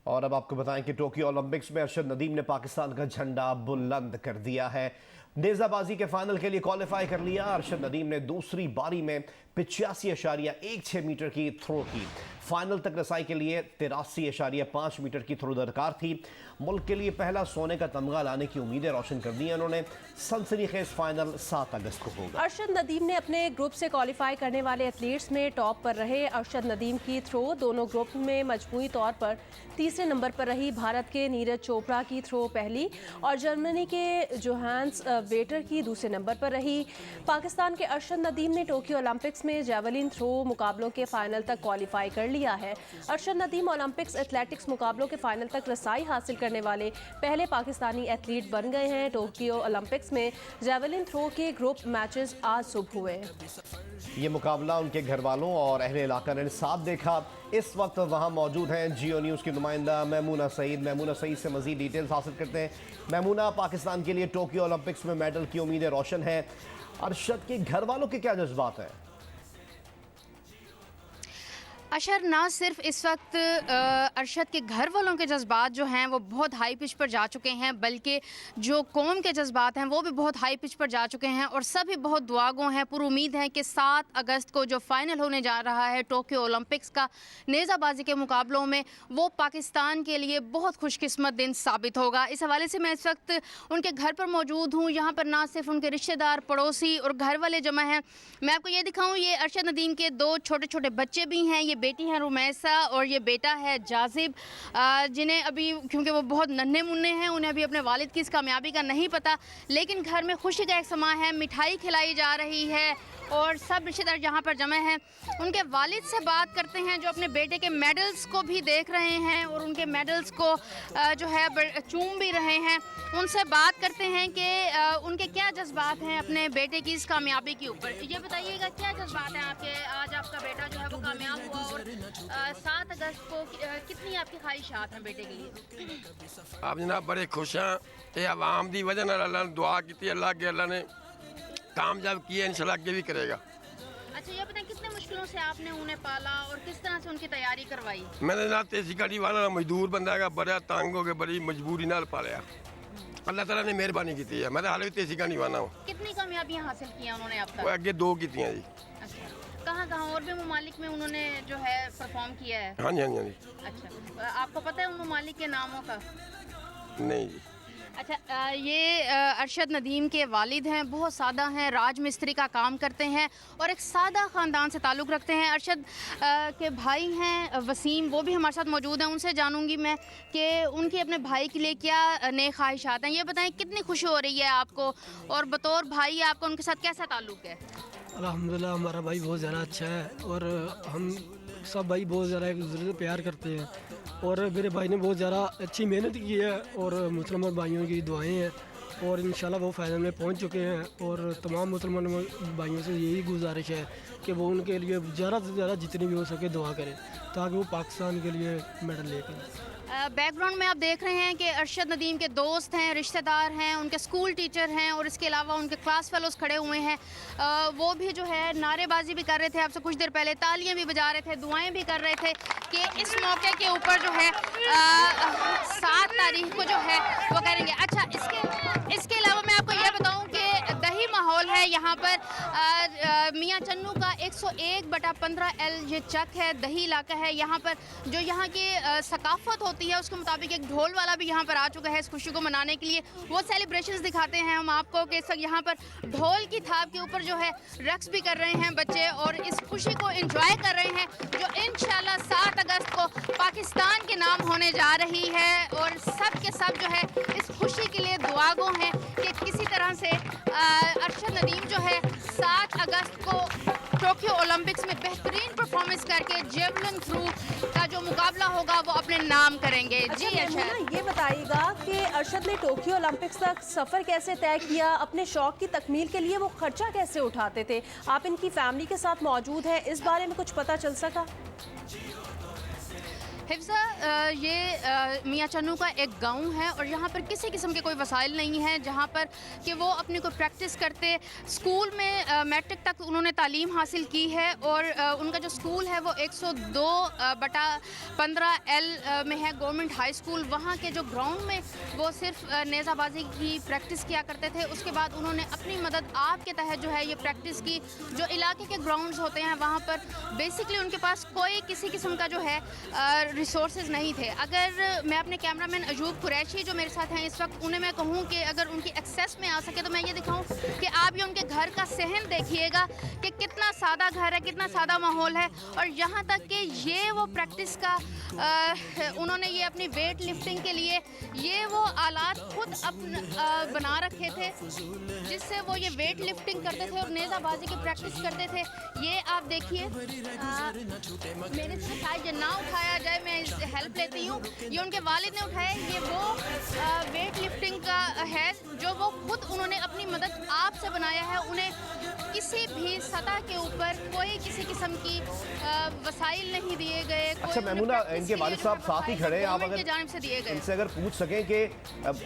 और अब आपको बताएं कि टोक्यो ओलंपिक्स में अरशद नदीम ने पाकिस्तान का झंडा बुलंद कर दिया है। नेजाबाजी के फाइनल के लिए क्वालिफाई कर लिया। अरशद नदीम ने दूसरी बारी में 85.16 मीटर की थ्रो की। फाइनल तक रसाई के लिए 83.5 मीटर की थ्रो दरकार थी। मुल्क के लिए पहला सोने का तमगा लाने की उम्मीदें रोशन कर दी हैं उन्होंने। सनसनीखेज फाइनल 7 अगस्त को होगा। अरशद नदीम ने अपने ग्रुप से क्वालिफाई करने वाले एथलीट्स में टॉप पर रहे। अरशद नदीम की थ्रो दोनों ग्रुप में मजमूई तौर पर तीसरे नंबर पर रही। भारत के नीरज चोपड़ा की थ्रो पहली और जर्मनी के जोहान्स वेटर की दूसरे नंबर पर रही। पाकिस्तान के अरशद नदीम ने टोक्यो ओलंपिक्स में जेवलिन थ्रो मुकाबलों के फाइनल तक क्वालिफाई कर लिया है। अरशद नदीम ओलंपिक्स एथलेटिक्स मुकाबलों के फाइनल तक रसाई हासिल करने वाले पहले पाकिस्तानी एथलीट बन गए हैं। टोक्यो ओलंपिक्स में जेवलिन थ्रो के ग्रुप मैचेस आज सुबह हुए। ये मुकाबला उनके घर वालों और अहले इलाका ने साथ देखा। इस वक्त वहां मौजूद हैं जियो न्यूज़ की नुमाइंदा मैमूना सईद। मैमूना सईद से मजीद डिटेल्स हासिल करते हैं। मैमूना, पाकिस्तान के लिए टोक्यो ओलंपिक्स में मेडल की उम्मीदें रोशन हैं। अरशद के घर वालों के क्या जज्बात हैं? अशर, ना सिर्फ इस वक्त अरशद के घर वालों के जज्बात जो हैं वो बहुत हाई पिच पर जा चुके हैं, बल्कि जो कौम के जज्बात हैं वो भी बहुत हाई पिच पर जा चुके हैं और सभी बहुत दुआगो हैं। पूरी उम्मीद है कि 7 अगस्त को जो फाइनल होने जा रहा है टोक्यो ओलंपिक्स का नेज़ाबाजी के मुकाबलों में, वो पाकिस्तान के लिए बहुत खुशकिस्मत दिन साबित होगा। इस हवाले से मैं इस वक्त उनके घर पर मौजूद हूँ। यहाँ पर ना सिर्फ उनके रिश्तेदार, पड़ोसी और घर वाले जमा हैं। मैं आपको ये दिखाऊँ, ये अरशद नदीम के 2 छोटे छोटे बच्चे भी हैं। ये बेटी है रुमैसा और ये बेटा है जाजिब, जिन्हें अभी, क्योंकि वो बहुत नन्हे मुन्ने हैं, उन्हें अभी अपने वालिद की इस कामयाबी का नहीं पता, लेकिन घर में खुशी का एक समा है। मिठाई खिलाई जा रही है और सब रिश्तेदार यहाँ पर जमा हैं। उनके वालिद से बात करते हैं जो अपने बेटे के मेडल्स को भी देख रहे हैं और उनके मेडल्स को जो है चूम भी रहे हैं। उनसे बात करते हैं कि उनके क्या जज्बात हैं अपने बेटे की इस कामयाबी के ऊपर। ये बताइएगा, क्या जज्बात हैं आपके? आज आपका बेटा जो है वो कामयाब हुआ और 7 अगस्त को कितनी आपकी ख्वाहिशात हैं बेटे के लिए? आप जनाब बड़े खुश हैं। ये आवाम की वजह नाल अल्लाह ने दुआ की, अल्लाह ने कामयाब किया, इंशाल्लाह आगे भी करेगा। अच्छा, ये बताएं कितने मुश्किलों से आपने उन्हें पाला और किस तरह से उनकी तैयारी करवाई? मैंने ना तेजी गाड़ी वाला मजदूर बंदा है, बड़ा तंग हो गया, बड़ी मजबूरी नाल पालिया। अल्लाह ताला ने मेहरबानी की है। मैं हाल भी तेजी गाड़ी वाला हूँ। कितनी कामयाबियाँ हासिल की उन्होंने अब तक? वो अगे 2 की जी। अच्छा, कहाँ और भी ममालिक में उन्होंने जो है परफॉर्म किया है? हाँ जी, हाँ जी, हाँ जी। अच्छा, आपको पता है उन ममालिक के नामों का? नहीं जी। अच्छा, ये अरशद नदीम के वालिद हैं, बहुत सादा हैं, राज मिस्त्री का काम करते हैं और एक सादा ख़ानदान से ताल्लुक़ रखते हैं। अरशद के भाई हैं वसीम, वो भी हमारे साथ मौजूद हैं। उनसे जानूंगी मैं कि उनकी अपने भाई के लिए क्या नए ख्वाहिशात हैं। ये बताएं कितनी खुशी हो रही है आपको और बतौर भाई आपका उनके साथ कैसा ताल्लुक़ है? अल्हम्दुलिल्लाह हमारा भाई बहुत ज़्यादा अच्छा है और हम सब भाई बहुत ज़्यादा एक दूसरे से प्यार करते हैं और मेरे भाई ने बहुत ज़्यादा अच्छी मेहनत की है और मुसलमान भाइयों की दुआएं हैं और इंशाल्लाह वो फाइनल में पहुंच चुके हैं। और तमाम मुसलमान भाइयों से यही गुजारिश है कि वो उनके लिए ज़्यादा से ज़्यादा जितनी भी हो सके दुआ करें ताकि वो पाकिस्तान के लिए मेडल लेकर। बैकग्राउंड में आप देख रहे हैं कि अरशद नदीम के दोस्त हैं, रिश्तेदार हैं, उनके स्कूल टीचर हैं और इसके अलावा उनके क्लास फेलोज़ खड़े हुए हैं। वो भी जो है नारेबाजी भी कर रहे थे, आपसे कुछ देर पहले तालियां भी बजा रहे थे, दुआएं भी कर रहे थे कि इस मौके के ऊपर जो है 7 तारीख को जो है वो करेंगे। अच्छा, इसके अलावा मैं आपको ये बताऊँ कि दही माहौल है यहाँ पर। मियाँ चन्नू का 101/15L ये चक है, दही इलाका है। यहाँ पर जो यहाँ की सकाफत होती है उसके मुताबिक एक ढोल वाला भी यहाँ पर आ चुका है इस खुशी को मनाने के लिए। वो सेलिब्रेशंस दिखाते हैं हम आपको कि इस वक्त यहाँ पर ढोल की थाप के ऊपर जो है रक्स भी कर रहे हैं बच्चे और इस खुशी को एंजॉय कर रहे हैं जो इंशाल्लाह 7 अगस्त को पाकिस्तान के नाम होने जा रही है। और सब के सब जो है इस खुशी के लिए दुआगो हैं कि किसी तरह से अरशद नदीम जो है 7 अगस्त को टोक्यो ओलंपिक्स में बेहतरीन परफॉर्मेंस करके जेवलिन थ्रो का जो मुकाबला होगा वो अपने नाम करेंगे। अच्छा, जी अच्छा, ये बताइएगा कि अरशद ने टोक्यो ओलंपिक्स तक सफ़र कैसे तय किया? अपने शौक की तकमील के लिए वो खर्चा कैसे उठाते थे? आप इनकी फैमिली के साथ मौजूद हैं, इस बारे में कुछ पता चल सका? हिफ्ज़ा, ये मियाँ चन्नू का एक गांव है और यहाँ पर किसी किस्म के कोई वसाइल नहीं हैं जहाँ पर कि वो अपनी कोई प्रैक्टिस करते। स्कूल में मैट्रिक तक उन्होंने तालीम हासिल की है और उनका जो स्कूल है वो 102/15L में है, गवर्नमेंट हाई स्कूल। वहाँ के जो ग्राउंड में वो सिर्फ नेज़ाबाजी की प्रैक्टिस किया करते थे। उसके बाद उन्होंने अपनी मदद आप के तहत जो है ये प्रैक्टिस की। जो इलाके के ग्राउंड्स होते हैं वहाँ पर बेसिकली उनके पास कोई किसी किस्म का जो है रिसोर्सेज नहीं थे। अगर मैं अपने कैमरामैन अजूब कुरैशी जो मेरे साथ हैं इस वक्त, उन्हें मैं कहूँ कि अगर उनकी एक्सेस में आ सके तो मैं ये दिखाऊँ कि आप ये उनके घर का सहन देखिएगा कि कितना सादा घर है, कितना सादा माहौल है। और यहाँ तक कि ये वो प्रैक्टिस का उन्होंने ये अपनी वेट लिफ्टिंग के लिए ये वो आलात खुद बना रखे थे जिससे वो ये वेट लिफ्टिंग करते थे और नेज़ाबाजी की प्रैक्टिस करते थे। ये आप देखिए, मेरे से शायद ये ना उठाया जाए, मैं हेल्प लेती हूँ। ये उनके वालिद ने उठाया। ये वो वेट लिफ्टिंग का है जो वो खुद उन्होंने अपनी मदद आप से बनाया है। उन्हें किसी भी सतह के ऊपर कोई किसी किस्म की वसाइल नहीं दिए गए। अच्छा मैमूना, इनके वालिद साहब साथ ही खड़े हैं, आप अगर जानिब से दिए गए इनसे अगर पूछ सकें कि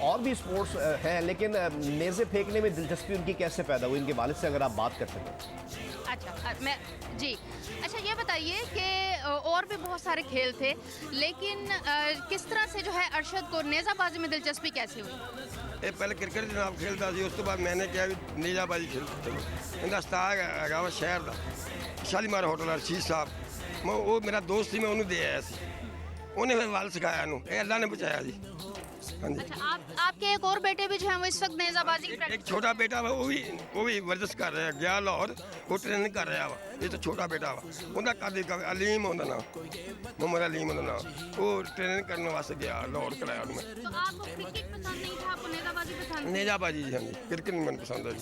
और भी स्पोर्ट्स हैं लेकिन नेज़े फेंकने में दिलचस्पी उनकी कैसे पैदा हुई, इनके वालिद से अगर आप बात कर सकें। अच्छा मैं जी अच्छा ये बताइए कि और भी बहुत सारे खेल थे लेकिन किस तरह से जो है अरशद को नेज़ाबाजी में दिलचस्पी कैसे हुई? ये पहले क्रिकेट जनाब खेलता सी, उस तो बाद मैंने क्या भी नेज़ाबाजी खेल चलो इनका उस्ताद है वा शहर का शालीमार होटल रशीद साहब, मैं वो मेरा दोस्त ही मैं उन्हें दे आया सी, उन्हें फिर वाल सिखाया उन्होंने, अल्लाह ने बचाया जी। हाँ जी। अच्छा आपके एक और बेटे भी जो हैं वो इस वक्त नेज़ाबाजी की एक छोटा बेटा है वो भी वर्जिश कर रहा है, गया लाहौर, वो ट्रेनिंग कर रहा वा। ये तो छोटा बेटा वा, उनका कादी का अलीम होता ना, मोहम्मद अलीम होता ना, वो ट्रेनिंग करने वास्ते गया लाहौर कराया उन्हें। तो आपको क्रिकेट पसंद नहीं था, आपको नेज़ाबाजी पसंद? नेज़ाबाजी जी, हाँ जी, क्रिकेट नहीं मन पसंद है जी।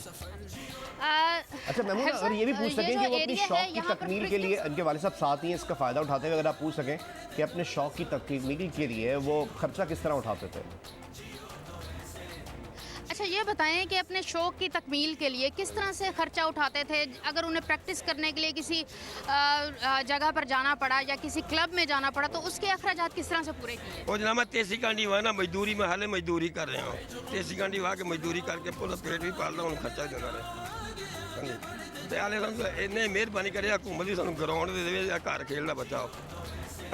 अच्छा मैमूना, अगर ये भी पूछ सकें कि वो अपनी शौक की तकमील के लिए, इनके वालिद साहब साथ ही हैं, इसका फ़ायदा उठाते हुए अगर आप पूछ सकें कि अपने शौक की तकमील के लिए वो खर्चा किस तरह उठाते थे? अच्छा ये बताएं कि अपने शौक़ की तकमील के लिए किस तरह से ख़र्चा उठाते थे? अगर उन्हें प्रैक्टिस करने के लिए किसी जगह पर जाना पड़ा या किसी क्लब में जाना पड़ा तो उसके अखराजात किस तरह से पूरे किए? वो जनाब मैं तेसी कांडी हुआ ना, मजदूरी में हाले मजदूरी कर रहे हो, तेसी कांडी हुआ के मजदूरी करके पूरा पेट भी पाल रहा हूँ, खर्चा भी देना रहे। हाँ जी, हाले इन्हें मेहरबानी करे हुकूमत भी सानू ग्राउंड दे दे, घर खेलना बच्चा हो।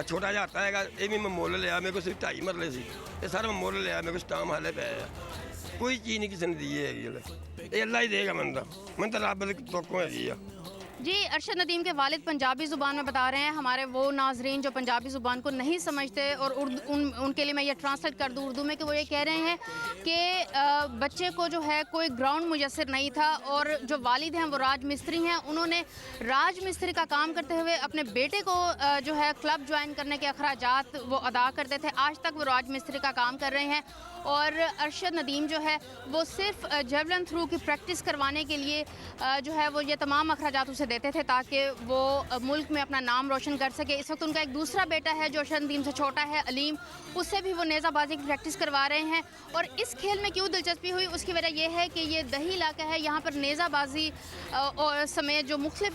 छोटा जिहा हत्था है, ये भी मैं मुल लिया, मेरे को सिर्फ 2.5 मरले सी, ये सारा मैं मुल लिया, मेरे को स्टाम हाले पे कोई चीज़ नहीं किसी ने दी है, ये अल्लाह ही देगा मन तो रब तो है जी। अरशद नदीम के वालिद पंजाबी ज़ुबान में बता रहे हैं। हमारे वो नाजरीन जो पंजाबी ज़ुबान को नहीं समझते और उनके लिए मैं ये ट्रांसलेट कर दूँ उर्दू में कि वो ये कह रहे हैं कि बच्चे को जो है कोई ग्राउंड मुयस्सर नहीं था और जो वालिद हैं वो राज मिस्त्री हैं। उन्होंने राज मिस्त्री का काम करते हुए अपने बेटे को जो है क्लब ज्वाइन करने के अखराजात वो अदा करते थे। आज तक वो राज मिस्त्री का काम कर रहे हैं और अरशद नदीम जो है वो सिर्फ जेवलिन थ्रू की प्रैक्टिस करवाने के लिए जो है वो ये तमाम अखराजात उसे देते थे ताकि वो मुल्क में अपना नाम रोशन कर सके। इस वक्त उनका एक दूसरा बेटा है जो अरशद नदीम से छोटा है, अलीम, उससे भी वो नेज़ाबाजी की प्रैक्टिस करवा रहे हैं। और इस खेल में क्यों दिलचस्पी हुई उसकी वजह यह है कि ये दही इलाका है, यहाँ पर नेज़ाबाजी और समेत जो मुख्तलिफ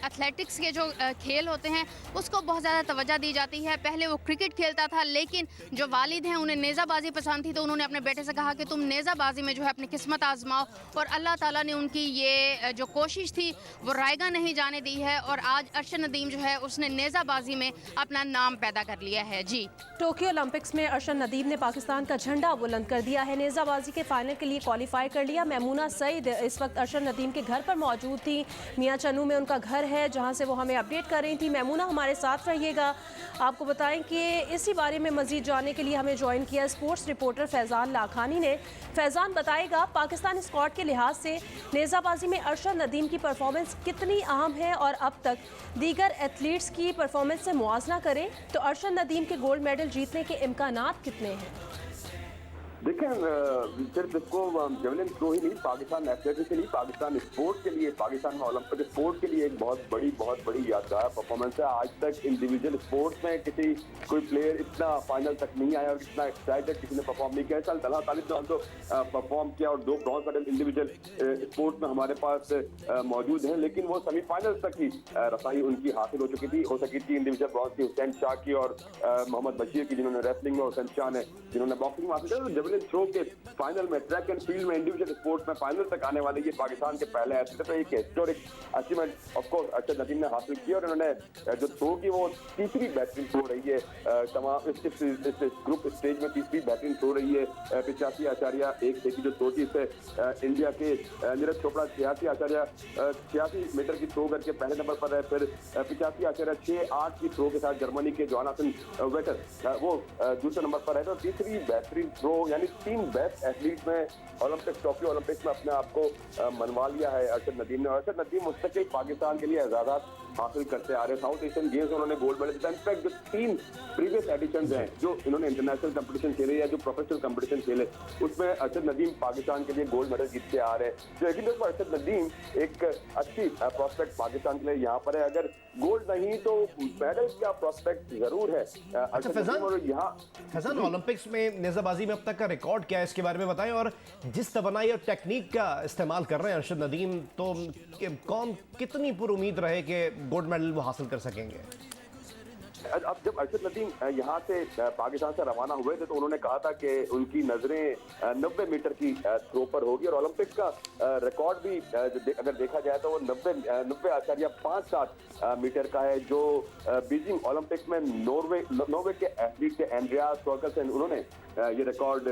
एथलेटिक्स के जो खेल होते हैं उसको बहुत ज़्यादा तवज्जो दी जाती है। पहले वो क्रिकेट खेलता था लेकिन जो वालिद हैं उन्हें नेज़ाबाजी पसंद थी तो उन्होंने अपने बेटे से कहा कि तुम नेज़ाबाजी में जो है अपनी किस्मत आजमाओ और अल्लाह ताला ने उनकी ये जो कोशिश थी वो रायगा नहीं जाने दी है और आज अरशद नदीम जो है उसने नेज़ाबाजी में अपना नाम पैदा कर लिया है। जी, टोक्यो ओलंपिक्स में अरशद नदीम ने पाकिस्तान का झंडा बुलंद कर दिया है। नेज़ाबाजी के फाइनल के लिए क्वालिफाई कर लिया। मैमूना सईद इस वक्त अरशद नदीम के घर पर मौजूद थी। मियाँ चन्नू में उनका घर है जहाँ से वो हमें अपडेट कर रही थी। मैमूना हमारे साथ रहिएगा, आपको बताएं कि इसी बारे में मजीद जानने के लिए हमें ज्वाइन किया स्पोर्ट्स रिपोर्टर फैज़ान लाखानी ने। फैज़ान बताएगा पाकिस्तान स्क्वाड के लिहाज से नेज़ाबाजी में अरशद नदीम की परफॉर्मेंस कितनी अहम है और अब तक दीगर एथलीट्स की परफॉर्मेंस से मुआवजा करें तो अरशद नदीम के गोल्ड मेडल जीतने के इम्कानात कितने हैं? देखें सिर्फ इसको जेवलिन थ्रो ही नहीं, पाकिस्तान एथलेटिक्स के लिए, पाकिस्तान स्पोर्ट के लिए, पाकिस्तान में ओलंपिक स्पोर्ट के लिए एक बहुत बड़ी यादगार परफॉर्मेंस है। आज तक इंडिविजुअल स्पोर्ट्स में किसी कोई प्लेयर इतना फाइनल तक नहीं आया और इतना एक्साइटेड किसी ने परफॉर्म नहीं किया। इस साल तलहा तालिब ने तो परफॉर्म किया और 2 ब्रॉन्ज मेडल इंडिविजुअल स्पोर्ट्स में हमारे पास मौजूद हैं, लेकिन वो सेमीफाइनल तक ही रसाई उनकी हासिल हो सकी थी इंडिविजुअल ब्रॉन्ज की हुसैन शाह की और मोहम्मद बशीर की, जिन्होंने रेसलिंग में, हुसैन शाह ने जिन्होंने बॉक्सिंग में हासिल किया। जेवलिन थ्रो के फाइनल में, ट्रैक एंड फील्ड में, इंडिविजुअल स्पोर्ट्स में फाइनल तक आने वाले ये पाकिस्तान के पहले एथलीट है। एक historic achievement of course Arshad Nadeem ने हासिल किया और उन्होंने जो थ्रो की वो तीसरी बेहतरीन थ्रो रही है तमाम इस ग्रुप स्टेज में, तीसरी बेहतरीन थ्रो रही है। 85.1 की जो थ्रो थी, इससे इंडिया के नीरज चोपड़ा 86 मीटर की थ्रो करके पहले नंबर पर है। फिर 85.68 की थ्रो के साथ जर्मनी के जोनाथन वेटर वो दूसरे नंबर पर है। तो तीसरी बेहतरीन थ्रो, यानी 3 बेस्ट एथलीट में टोक्यो ओलंपिक्स में अपने आप को मनवा लिया है अरशद नदीम ने। अरशद नदीम मुस्तकिल पाकिस्तान के लिए एजाज़ात हासिल करते आ रहे। साउथ एशियन गेम्स में उन्होंने गोल्ड मेडल जीता। इनफैक्ट जो 3 प्रीवियस एडिशंस हैं जो इन्होंने इंटरनेशनल कंपटीशन खेले या जो प्रोफेशनल कंपटीशन खेले, उसमें अरशद नदीम पाकिस्तान के लिए गोल्ड मेडल जीतते आ रहे हैं। तो लेकिन दोस्तों, अरशद नदीम एक अच्छी प्रोस्पेक्ट पाकिस्तान के लिए यहाँ पर है। अगर गोल्ड नहीं तो मेडल का प्रोस्पेक्ट जरूर है। अच्छा फैजान, ओलंपिक्स में नेजाबाजी में अब तक का रिकॉर्ड क्या है, इसके बारे में बताएं। और जिस तवानाई और टेक्निक का इस्तेमाल कर रहे हैं अरशद नदीम, तो कौन कितनी पुरुमीद रहे कि गोल्ड मेडल वो हासिल कर सकेंगे? अब जब अरशद नदीम यहाँ से पाकिस्तान से रवाना हुए थे तो उन्होंने कहा था कि उनकी नजरें 90 मीटर की थ्रो पर होगी और ओलंपिक का रिकॉर्ड भी अगर देखा जाए तो वो 90.57 मीटर का है, जो बीजिंग ओलंपिक में नॉर्वे के एथलीट थे एंड्रियास थोर्कल्सन, उन्होंने ये रिकॉर्ड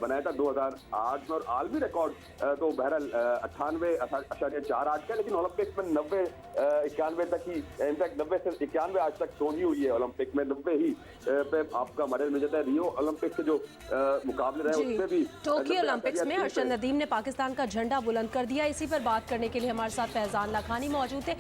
बनाया था 2008 में। और आलमी रिकॉर्ड तो बहरहाल 98.48 का, लेकिन ओलंपिक्स में 90-91 तक ही, इनफैक्ट 90 से 91 आज तक थ्रो ही हुई है ओलंपिक में। 90 ही पे आपका मेडल मिल जाता है। रियो ओलंपिक के जो मुकाबले रहे उसमें भी टोक्यो ओलंपिक्स में अरशद नदीम ने पाकिस्तान का झंडा बुलंद कर दिया। इसी पर बात करने के लिए हमारे साथ फैजान लाखानी मौजूद थे।